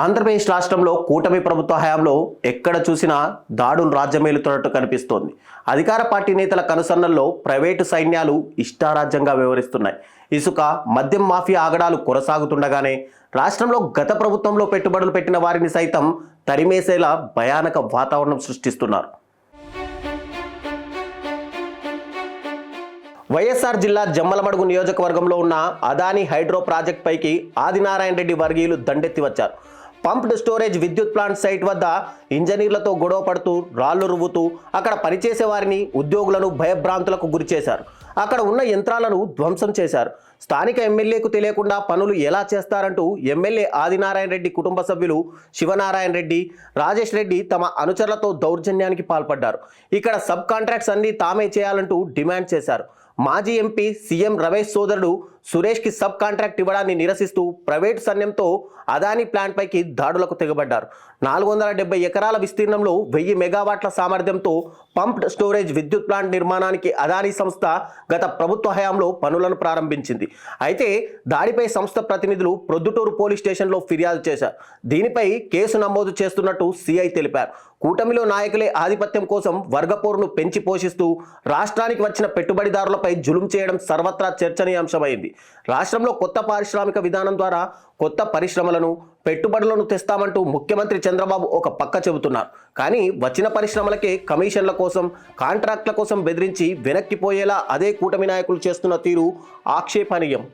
ఆంధ్రప్రదేశ్ రాష్ట్రంలో కూటమి ప్రభుత్వ హయాంలో ఎక్కడ చూసినా దాడులు రాజ్యమేలుతున్నట్టు కనిపిస్తోంది. అధికార పార్టీ నేతల కనుసన్నల్లో ప్రైవేటు సైన్యాలు ఇష్టారాజ్యంగా వ్యవహరిస్తున్నాయి. ఇసుక, మద్యం మాఫియా ఆగడాలు కొనసాగుతుండగానే రాష్ట్రంలో గత ప్రభుత్వంలో పెట్టుబడులు పెట్టిన వారిని సైతం తరిమేసేలా భయానక వాతావరణం సృష్టిస్తున్నారు. వైఎస్ఆర్ జిల్లా జమ్మలమడుగు నియోజకవర్గంలో ఉన్న అదానీ హైడ్రో ప్రాజెక్ట్ పైకి ఆదినారాయణ రెడ్డి వర్గీయులు దండెత్తి వచ్చారు. పంప్డ్ స్టోరేజ్ విద్యుత్ ప్లాంట్ సైట్ వద్ద ఇంజనీర్లతో గొడవ పడుతూ రాళ్లు రువ్వుతూ అక్కడ పనిచేసే వారిని, ఉద్యోగులను భయభ్రాంతులకు గురిచేశారు. అక్కడ ఉన్న యంత్రాలను ధ్వంసం చేశారు. స్థానిక ఎమ్మెల్యేకు తెలియకుండా పనులు ఎలా చేస్తారంటూ ఎమ్మెల్యే ఆదినారాయణ రెడ్డి కుటుంబ సభ్యులు శివనారాయణ రెడ్డి, రాజేష్ రెడ్డి తమ అనుచరులతో దౌర్జన్యానికి పాల్పడ్డారు. ఇక్కడ సబ్ కాంట్రాక్ట్స్ అన్ని తామే చేయాలంటూ డిమాండ్ చేశారు. మాజీ ఎంపీ సీఎం రమేష్ సోదరుడు సురేష్కి సబ్ కాంట్రాక్ట్ ఇవ్వడాన్ని నిరసిస్తూ ప్రైవేటు సైన్యంతో అదానీ ప్లాంట్ పైకి దాడులకు తెగబడ్డారు. 470 ఎకరాల విస్తీర్ణంలో 1000 మెగావాట్ల సామర్థ్యంతో పంప్డ్ స్టోరేజ్ విద్యుత్ ప్లాంట్ నిర్మాణానికి అదానీ సంస్థ గత ప్రభుత్వ హయాంలో పనులను ప్రారంభించింది. అయితే దాడిపై సంస్థ ప్రతినిధులు ప్రొద్దుటూరు పోలీస్ స్టేషన్లో ఫిర్యాదు చేశారు. దీనిపై కేసు నమోదు చేస్తున్నట్టు సిఐ తెలిపారు. కూటమిలో నాయకులే ఆధిపత్యం కోసం వర్గపోరును పెంచి పోషిస్తూ రాష్ట్రానికి వచ్చిన పెట్టుబడిదారులపై జులుం చేయడం సర్వత్రా చర్చనీయాంశమైంది. రాష్ట్రంలో కొత్త పారిశ్రామిక విధానం ద్వారా కొత్త పరిశ్రమలను, పెట్టుబడులను తెస్తామంటూ ముఖ్యమంత్రి చంద్రబాబు ఒక పక్క చెబుతున్నారు. కానీ వచ్చిన పరిశ్రమలకే కమిషన్ల కోసం, కాంట్రాక్ట్ల కోసం బెదిరించి వెనక్కిపోయేలా అదే కూటమి నాయకులు చేస్తున్న తీరు ఆక్షేపణీయం.